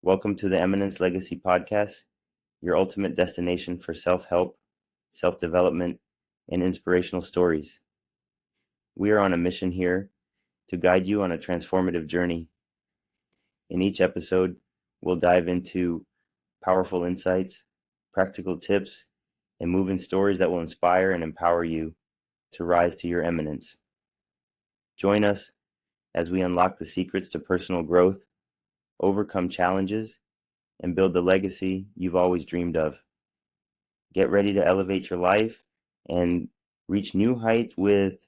Welcome to the Eminence Legacy podcast, your ultimate destination for self-help, self-development, and inspirational stories. We are on a mission here to guide you on a transformative journey. In each episode, we'll dive into powerful insights, practical tips, and moving stories that will inspire and empower you to rise to your eminence. Join us as we unlock the secrets to personal growth, overcome challenges, and build the legacy you've always dreamed of. Get ready to elevate your life and reach new heights with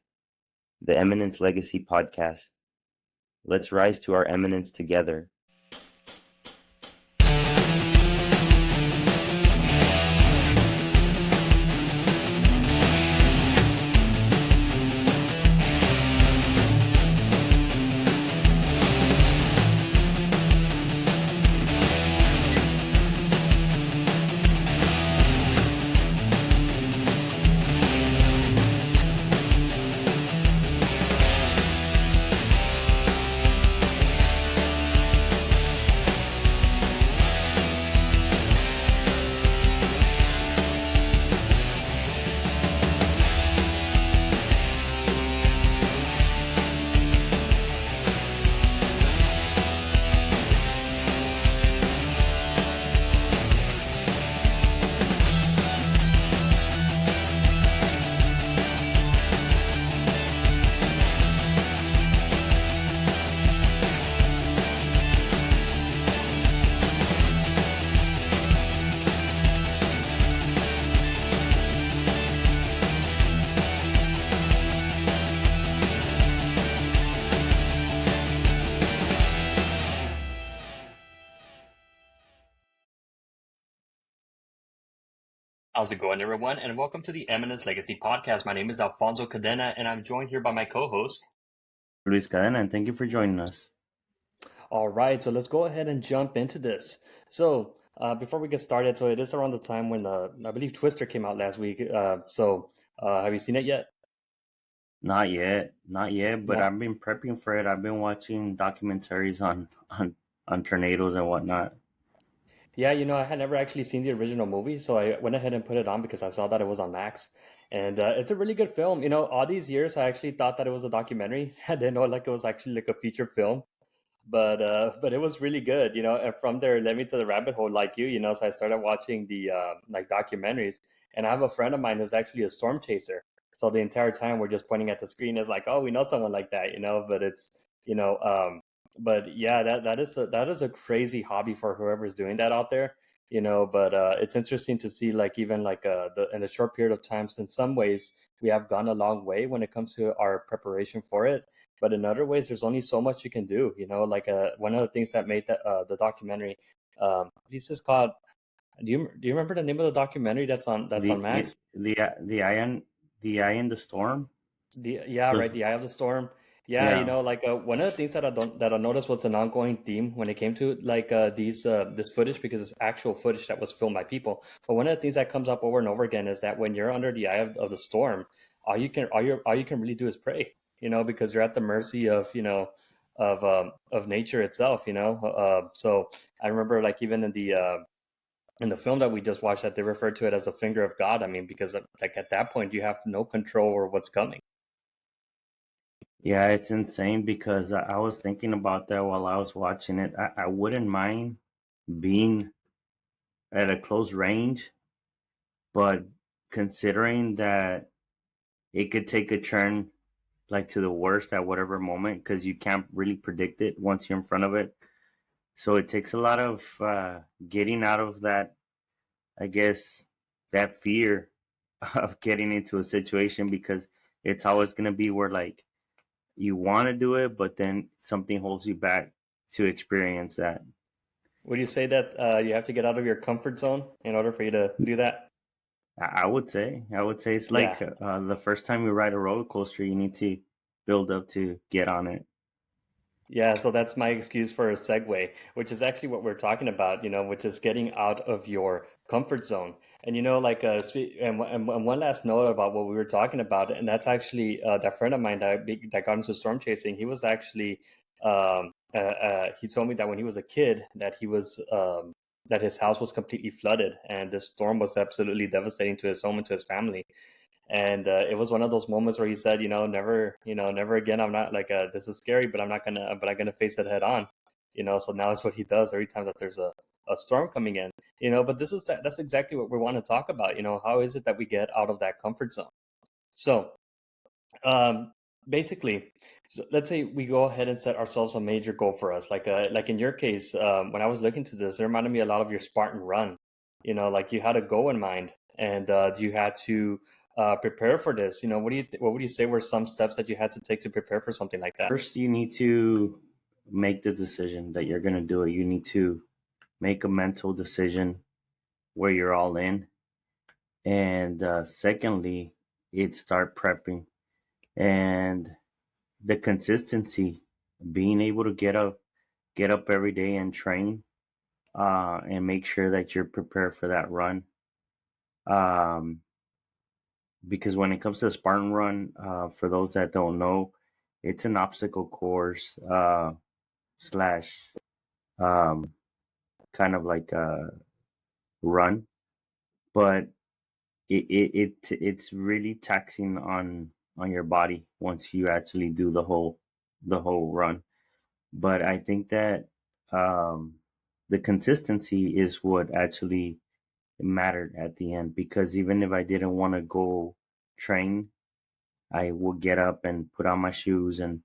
the Eminence Legacy podcast. Let's rise to our eminence together. How's it going, everyone? And welcome to the Eminence Legacy podcast. My name is Alfonso Cadena, and I'm joined here by my co-host, Luis Cadena, and thank you for joining us. All right, so let's go ahead and jump into this. So before we get started, so it is around the time when I believe Twister came out last week. Have you seen it yet? Not yet, but No. I've been prepping for it. I've been watching documentaries on tornadoes and whatnot. Yeah, I had never actually seen the original movie, so I went ahead and put it on because I saw that it was on Max. And it's a really good film. All these years, I actually thought that it was a documentary. I didn't know it was actually like a feature film. But it was really good, and from there it led me to the rabbit hole like you. So I started watching the like documentaries, and I have a friend of mine who's actually a storm chaser. So the entire time we're just pointing at the screen as like, oh, we know someone like that, but it's you know but yeah, that is a crazy hobby for whoever's doing that out there. But it's interesting to see, like, even like in a short period of time, in some ways we have gone a long way when it comes to our preparation for it, but in other ways there's only so much you can do. Like one of the things that made the documentary, this is called, do you remember the name of the documentary that's on Max? The eye in the storm. Right, the Eye of the Storm. Yeah, Yeah. like one of the things that I noticed was an ongoing theme when it came to like this footage, because it's actual footage that was filmed by people. But one of the things that comes up over and over again is that when you're under the eye of the storm, all you can really do is pray. Because you're at the mercy of of nature itself. So I remember, like, even in the film that we just watched, that they referred to it as a finger of God. I mean, because like at that point you have no control over what's coming. Yeah, it's insane because I was thinking about that while I was watching it. I wouldn't mind being at a close range, but considering that it could take a turn like to the worst at whatever moment, because you can't really predict it once you're in front of it. So it takes a lot of getting out of that, I guess, that fear of getting into a situation, because it's always going to be where, like, you want to do it, but then something holds you back to experience that. Would you say that you have to get out of your comfort zone in order for you to do that? I would say it's Yeah. like the first time you ride a roller coaster, you need to build up to get on it. Yeah, so that's my excuse for a segue, which is actually what we're talking about, which is getting out of your comfort zone. And like and one last note about what we were talking about, and that's actually that friend of mine that got into storm chasing. He was actually he told me that when he was a kid, that he was that his house was completely flooded, and this storm was absolutely devastating to his home and to his family. And it was one of those moments where he said, never, never again. I'm not like, this is scary, but I'm gonna face it head on. So now it's what he does every time that there's a storm coming in. But that's exactly what we want to talk about. How is it that we get out of that comfort zone? So um, basically, so let's say we go ahead and set ourselves a major goal for us. Like in your case, when I was looking to this, it reminded me a lot of your Spartan run. Like you had a goal in mind, and you had to prepare for this. What would you say were some steps that you had to take to prepare for something like that? First, you need to make the decision that you're going to do it. You need to make a mental decision where you're all in. And secondly, it's start prepping. And the consistency, being able to get up every day and train, and make sure that you're prepared for that run. Um, because when it comes to the Spartan run, for those that don't know, it's an obstacle course, slash, um, kind of like a run, but it's really taxing on your body once you actually do the whole run. But I think that, um, the consistency is what actually mattered at the end, because even if I didn't want to go train, I would get up and put on my shoes and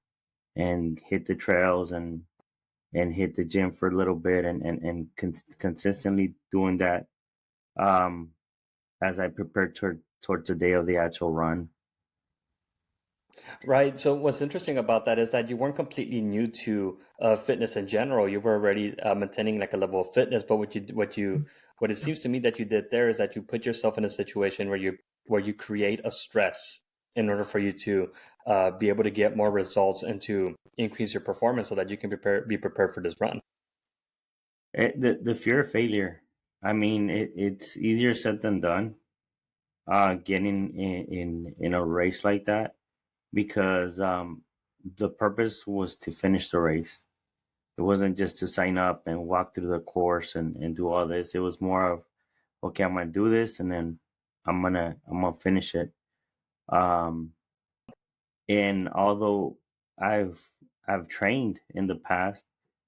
hit the trails and hit the gym for a little bit and consistently doing that, um, as I prepared towards the day of the actual run. Right. So what's interesting about that is that you weren't completely new to fitness in general. You were already maintaining like a level of fitness, but what it seems to me that you did there is that you put yourself in a situation where you create a stress in order for you to be able to get more results and to increase your performance so that you can be prepared for this run. The fear of failure. I mean, it's easier said than done. Getting in a race like that, because, the purpose was to finish the race. It wasn't just to sign up and walk through the course and do all this. It was more of, okay, I'm gonna do this, and then I'm gonna finish it. Um, and although I've I've trained in the past,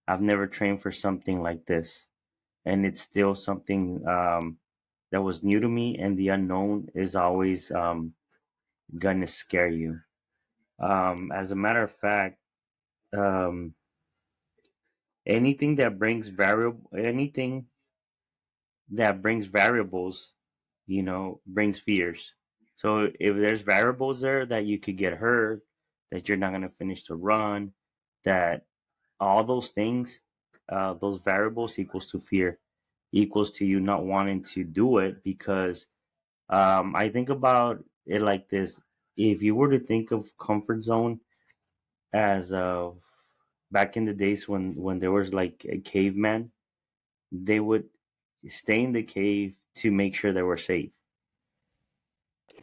I've never trained for something like this, and it's still something, that was new to me. And the unknown is always, gonna scare you. As a matter of fact, um, anything that brings variables, brings fears. So if there's variables there that you could get hurt, that you're not going to finish the run, that all those things, those variables equals to fear, equals to you not wanting to do it. Because, I think about it like this: if you were to think of comfort zone as of back in the days when there was like a caveman, they would stay in the cave to make sure they were safe.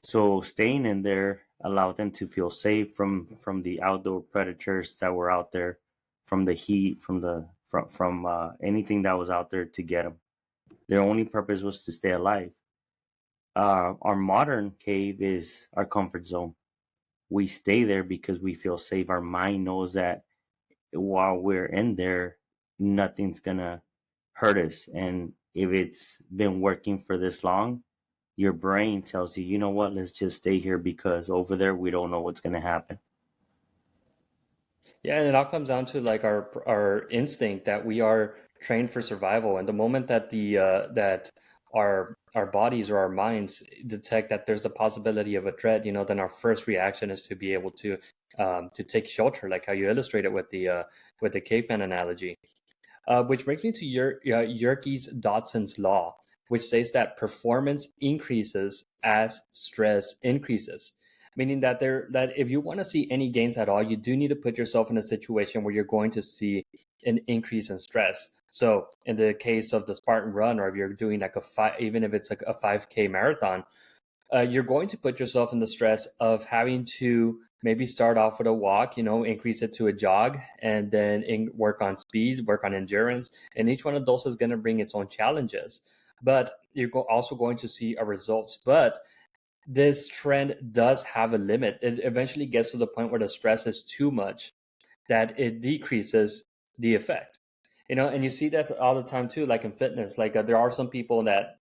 So staying in there allowed them to feel safe from the outdoor predators that were out there, from the heat, from anything that was out there to get them. Their only purpose was to stay alive. Our modern cave is our comfort zone. We stay there because we feel safe. Our mind knows that while we're in there, nothing's gonna hurt us. And if it's been working for this long, your brain tells you, you know what, let's just stay here because over there we don't know what's gonna happen. Yeah, and it all comes down to like our instinct that we are trained for survival, and the moment that our bodies or our minds detect that there's a possibility of a threat, then our first reaction is to be able to take shelter, like how you illustrated with the caveman analogy. Which brings me to Yerkes Dodson's law, which says that performance increases as stress increases. Meaning that if you want to see any gains at all, you do need to put yourself in a situation where you're going to see an increase in stress. So in the case of the Spartan run, or if you're doing like even if it's like a 5K marathon, you're going to put yourself in the stress of having to Maybe start off with a walk, increase it to a jog, and then work on speed, work on endurance. And each one of those is going to bring its own challenges. But you're also going to see a results. But this trend does have a limit. It eventually gets to the point where the stress is too much that it decreases the effect. And you see that all the time too, like in fitness. Like there are some people that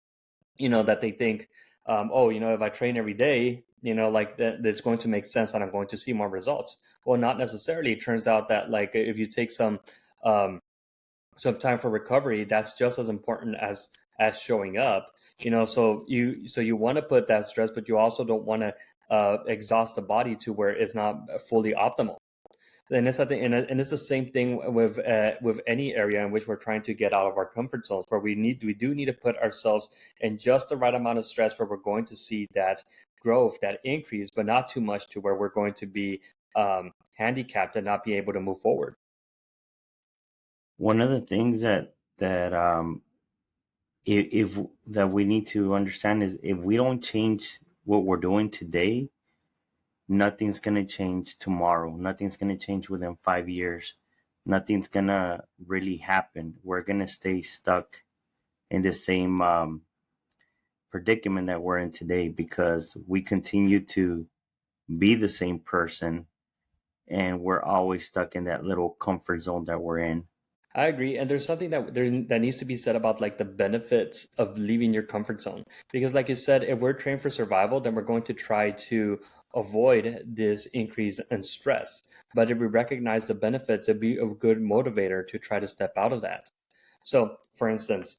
that they think, oh, if I train every day, like that, it's going to make sense that I'm going to see more results. Well, not necessarily. It turns out that like if you take um, some time for recovery, that's just as important as showing up. So you want to put that stress, but you also don't want to exhaust the body to where it's not fully optimal. And it's something, and it's the same thing with any area in which we're trying to get out of our comfort zones, where we do need to put ourselves in just the right amount of stress, where we're going to see that growth, that increase, but not too much to where we're going to be handicapped and not be able to move forward. One of the things that if that we need to understand is if we don't change what we're doing today, nothing's gonna change tomorrow. Nothing's gonna change within 5 years. Nothing's gonna really happen. We're gonna stay stuck in the same predicament that we're in today because we continue to be the same person and we're always stuck in that little comfort zone that we're in. I agree, and there's something that needs to be said about like the benefits of leaving your comfort zone. Because, like you said, if we're trained for survival, then we're going to try to avoid this increase in stress. But if we recognize the benefits, it'd be a good motivator to try to step out of that. So, for instance,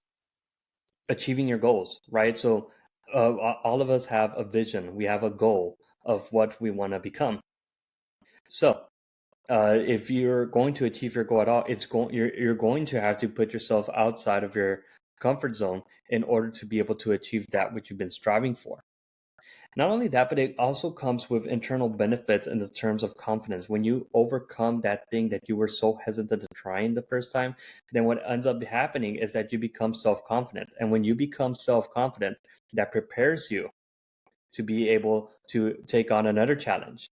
achieving your goals, right? So, all of us have a vision. We have a goal of what we want to become. So, if you're going to achieve your goal at all, you're going to have to put yourself outside of your comfort zone in order to be able to achieve that which you've been striving for. Not only that, but it also comes with internal benefits in the terms of confidence. When you overcome that thing that you were so hesitant to try in the first time, then what ends up happening is that you become self-confident. And when you become self-confident, that prepares you to be able to take on another challenge.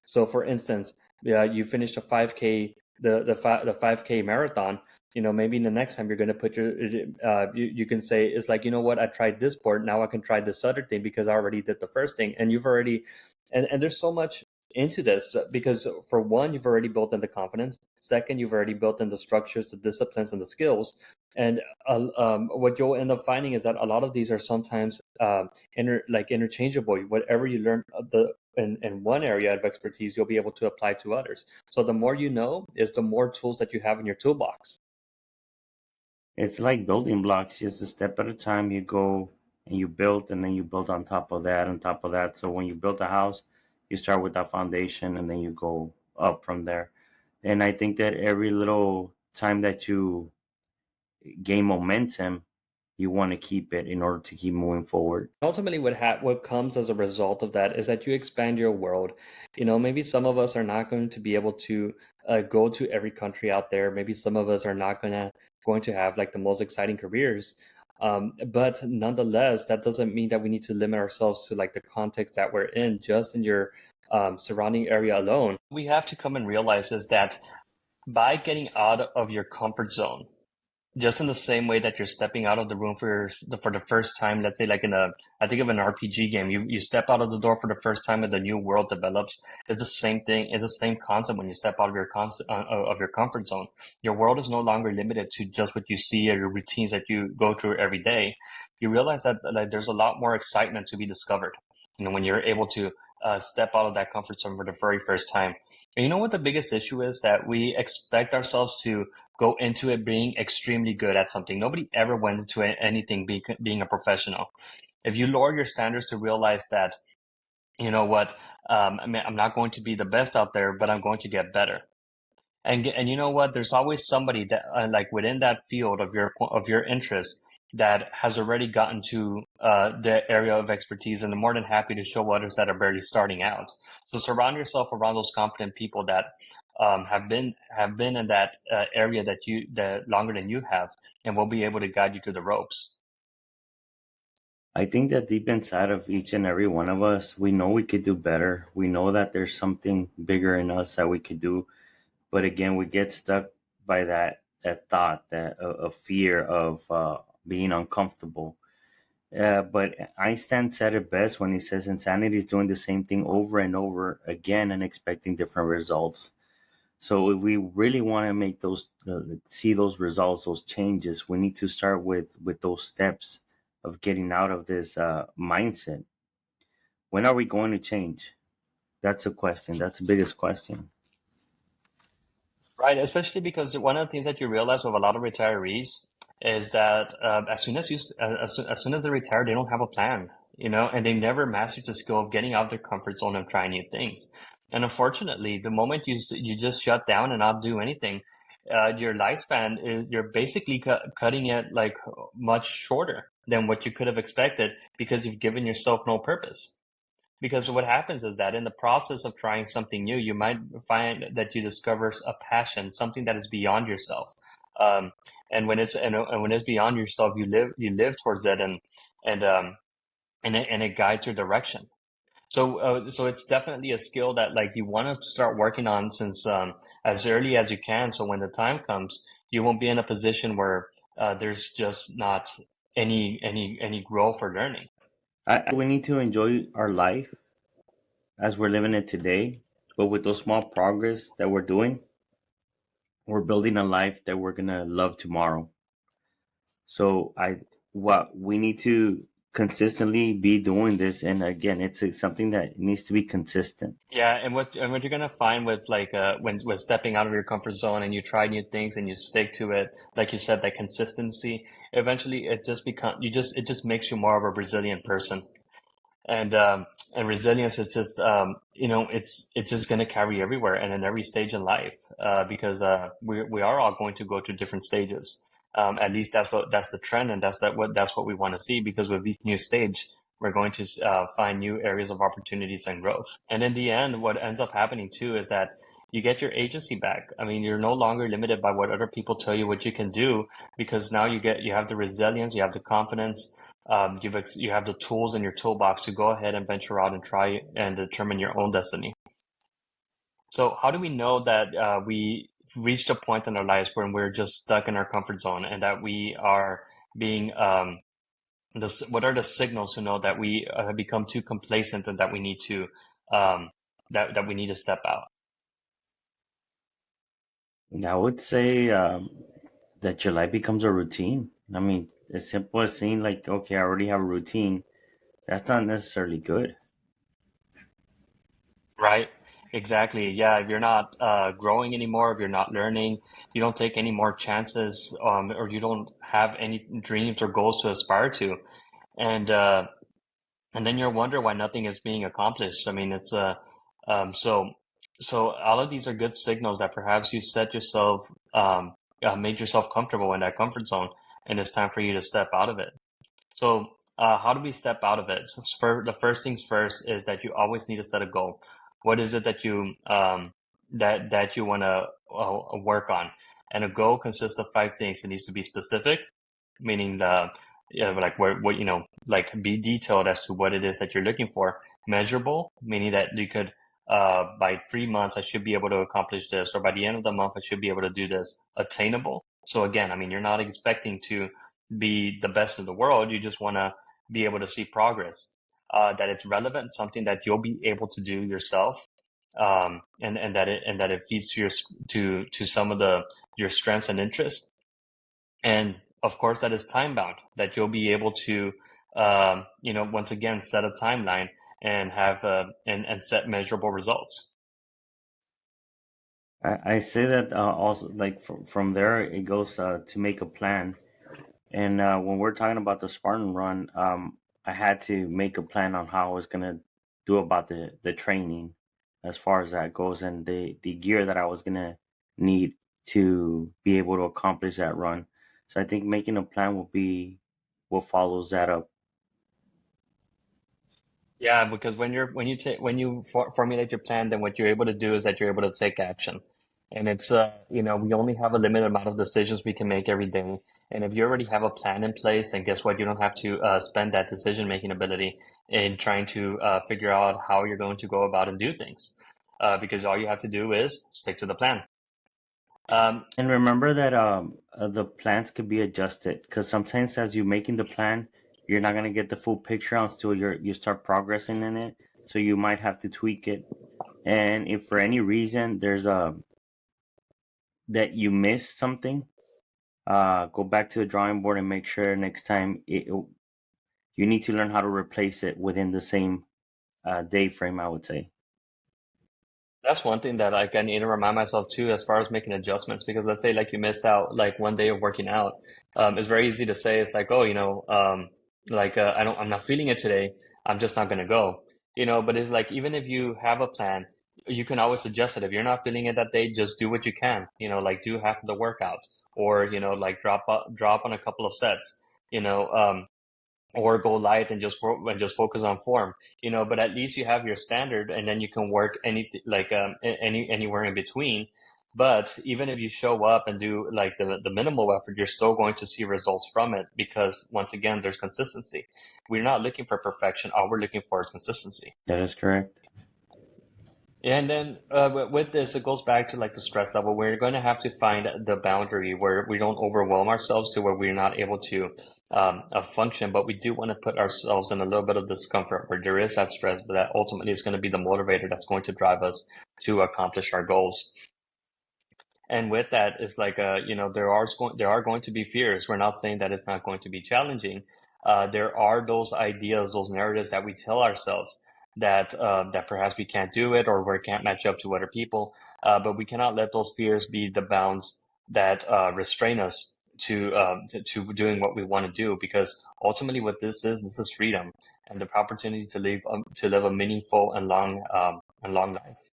So, for instance, you finished a 5K, the 5K marathon. Maybe the next time you're going to put you can say it's like, what, I tried this sport, now I can try this other thing because I already did the first thing, and you've already, and there's so much into this because for one, you've already built in the confidence. Second, you've already built in the structures, the disciplines, and the skills. And what you'll end up finding is that a lot of these are sometimes interchangeable. Whatever you learn in one area of expertise, you'll be able to apply to others. So the more you know is the more tools that you have in your toolbox. It's like building blocks, just a step at a time. You go and you build, and then you build on top of that, on top of that. So when you build a house, you start with that foundation, and then you go up from there. And I think that every little time that you gain momentum, you want to keep it in order to keep moving forward. Ultimately, what comes as a result of that is that you expand your world. Maybe some of us are not going to be able to go to every country out there. Maybe some of us are not going to have like the most exciting careers. But nonetheless, that doesn't mean that we need to limit ourselves to like the context that we're in, just in your surrounding area alone. We have to come and realize is that by getting out of your comfort zone, just in the same way that you're stepping out of the room for the first time, let's say like I think of an RPG game, you step out of the door for the first time and the new world develops. It's the same thing. It's the same concept when you step out of your comfort zone. Your world is no longer limited to just what you see or your routines that you go through every day. You realize that like there's a lot more excitement to be discovered. When you're able to step out of that comfort zone for the very first time. And you know what the biggest issue is? That we expect ourselves to go into it being extremely good at something. Nobody ever went into anything being a professional. If you lower your standards to realize that, you know what, I'm not going to be the best out there, but I'm going to get better. And you know what, there's always somebody that like within that field of your interest that has already gotten to the area of expertise, and they're more than happy to show others that are barely starting out. So surround yourself around those confident people that have been in that area that longer than you have, and will be able to guide you through the ropes. I think that deep inside of each and every one of us, we know we could do better. We know that there's something bigger in us that we could do. But again, we get stuck by that thought, that a fear of being uncomfortable. But Einstein said it best when he says insanity is doing the same thing over and over again and expecting different results. So if we really want to make those see those results, those changes, we need to start with those steps of getting out of this mindset. When are we going to change? That's a question. That's the biggest question. Right, especially because one of the things that you realize with a lot of retirees is that as soon as they retire, they don't have a plan, and they never mastered the skill of getting out of their comfort zone and trying new things. And unfortunately, the moment you just shut down and not do anything, your lifespan is you're basically cutting it like much shorter than what you could have expected because you've given yourself no purpose. Because what happens is that in the process of trying something new, you might find that you discover a passion, something that is beyond yourself. Um, and when it's beyond yourself, you live towards it, and it guides your direction. So it's definitely a skill that like you want to start working on since as early as you can. So when the time comes, you won't be in a position where there's just not any growth or learning. We need to enjoy our life as we're living it today, but with those small progress that we're doing, we're building a life that we're gonna love tomorrow. So what we need to consistently be doing this, and again, something that needs to be consistent. Yeah, and what you're gonna find with like when stepping out of your comfort zone and you try new things and you stick to it, like you said, that consistency, eventually it just makes you more of a resilient person. And resilience is just it's just going to carry everywhere and in every stage in life, because we are all going to go through different stages. At least that's the trend, and that's what we want to see, because with each new stage we're going to find new areas of opportunities and growth. And in the end, what ends up happening too is that you get your agency back. I mean, you're no longer limited by what other people tell you what you can do, because now you have the resilience, you have the confidence, you have the tools in your toolbox to go ahead and venture out and try and determine your own destiny. So, how do we know that we reached a point in our lives when we're just stuck in our comfort zone and that we are being what are the signals to know that we have become too complacent and that we need to um, that we need to step out? And I would say that your life becomes a routine. I mean, as simple as saying like, okay, I already have a routine. That's not necessarily good. Right. Exactly. Yeah. If you're not growing anymore, if you're not learning, you don't take any more chances, or you don't have any dreams or goals to aspire to, and uh, and then you wonder why nothing is being accomplished. I mean, it's so all of these are good signals that perhaps you set yourself made yourself comfortable in that comfort zone, and it's time for you to step out of it. So, how do we step out of it? So the first things first is that you always need to set a goal. What is it that you want to work on? And a goal consists of five things. It needs to be specific, meaning like what like be detailed as to what it is that you're looking for. Measurable, meaning that you could by 3 months I should be able to accomplish this, or by the end of the month I should be able to do this. Attainable. So again, I mean, you're not expecting to be the best in the world. You just want to be able to see progress. That it's relevant, something that you'll be able to do yourself, and that it feeds to some of your strengths and interests. And of course, that is time bound. That you'll be able to, once again, set a timeline and have and set measurable results. I say that also like from there it goes to make a plan. And when we're talking about the Spartan run, I had to make a plan on how I was gonna do about the training, as far as that goes, and the gear that I was gonna need to be able to accomplish that run. So I think making a plan will be what follows that up. Yeah, because when you formulate your plan, then what you're able to do is that you're able to take action. And it's we only have a limited amount of decisions we can make every day. And if you already have a plan in place, then guess what? You don't have to spend that decision making ability in trying to figure out how you're going to go about and do things, because all you have to do is stick to the plan. And remember that the plans could be adjusted because sometimes as you're making the plan, you're not gonna get the full picture until you start progressing in it. So you might have to tweak it. And if for any reason there's a that you miss something, go back to the drawing board and make sure next time you need to learn how to replace it within the same day frame. I would say. That's one thing that like I need to remind myself too, as far as making adjustments. Because let's say like you miss out like one day of working out, it's very easy to say it's like, oh, I'm not feeling it today. I'm just not gonna go. But it's like even if you have a plan, you can always adjust it. If you're not feeling it that day, just do what you can. Like do half of the workout, or like drop on a couple of sets. You know, or go light and just focus on form, but at least you have your standard, and then you can work anywhere in between. But even if you show up and do like the minimal effort, you're still going to see results from it, because once again there's consistency. We're not looking for perfection, all we're looking for is consistency. That is correct. And then with this, it goes back to like the stress level. We're going to have to find the boundary where we don't overwhelm ourselves to where we're not able to function, but we do want to put ourselves in a little bit of discomfort where there is that stress, but that ultimately is going to be the motivator that's going to drive us to accomplish our goals. And with that, it's like there are going to be fears. We're not saying that it's not going to be challenging. There are those ideas, those narratives that we tell ourselves that perhaps we can't do it, or we can't match up to other people. But we cannot let those fears be the bounds that restrain us to doing what we want to do. Because ultimately, what this is freedom and the opportunity to live a meaningful and long life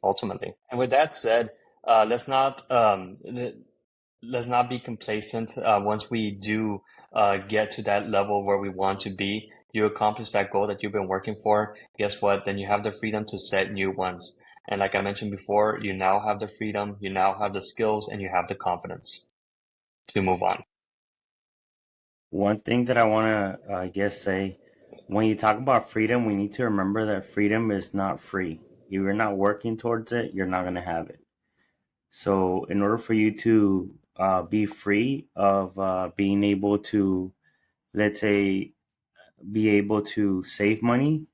ultimately. And with that said, let's not be complacent. Once we do get to that level where we want to be, you accomplish that goal that you've been working for. Guess what? Then you have the freedom to set new ones. And like I mentioned before, you now have the freedom, you now have the skills, and you have the confidence to move on. One thing that I want to, I guess, say when you talk about freedom, we need to remember that freedom is not free. If you're not working towards it, you're not going to have it. So, in order for you to be free of being able to, let's say, be able to save money,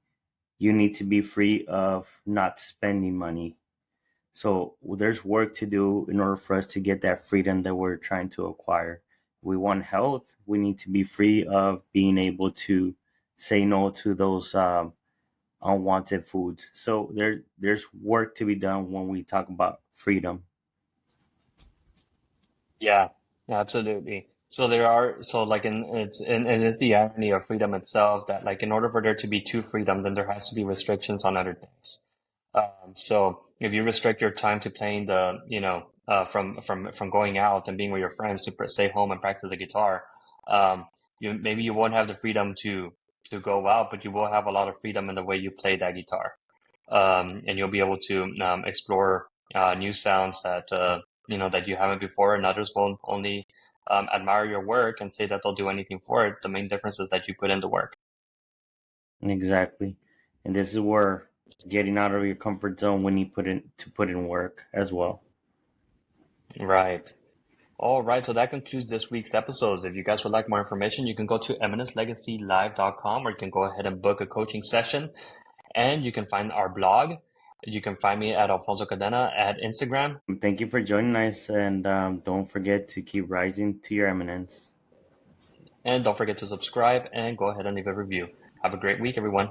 you need to be free of not spending money. So there's work to do in order for us to get that freedom that we're trying to acquire. We want health. We need to be free of being able to say no to those unwanted foods. So there's work to be done when we talk about freedom. Yeah, absolutely. So like and it's the irony of freedom itself that like in order for there to be true freedom, then there has to be restrictions on other things. So if you restrict your time to playing from going out and being with your friends to stay home and practice the guitar, you won't have the freedom to go out, but you will have a lot of freedom in the way you play that guitar. And you'll be able to explore new sounds that you haven't before, and others will only admire your work and say that they'll do anything for it. The main difference is that you put in the work. Exactly. And this is where getting out of your comfort zone when you put in work as well. Right. All right, so that concludes this week's episodes. If you guys would like more information, you can go to eminencelegacylive.com, or you can go ahead and book a coaching session. And you can find our blog. You can find me at Alfonso Cadena at Instagram. Thank you for joining us, and don't forget to keep rising to your eminence. And don't forget to subscribe and go ahead and leave a review. Have a great week, everyone.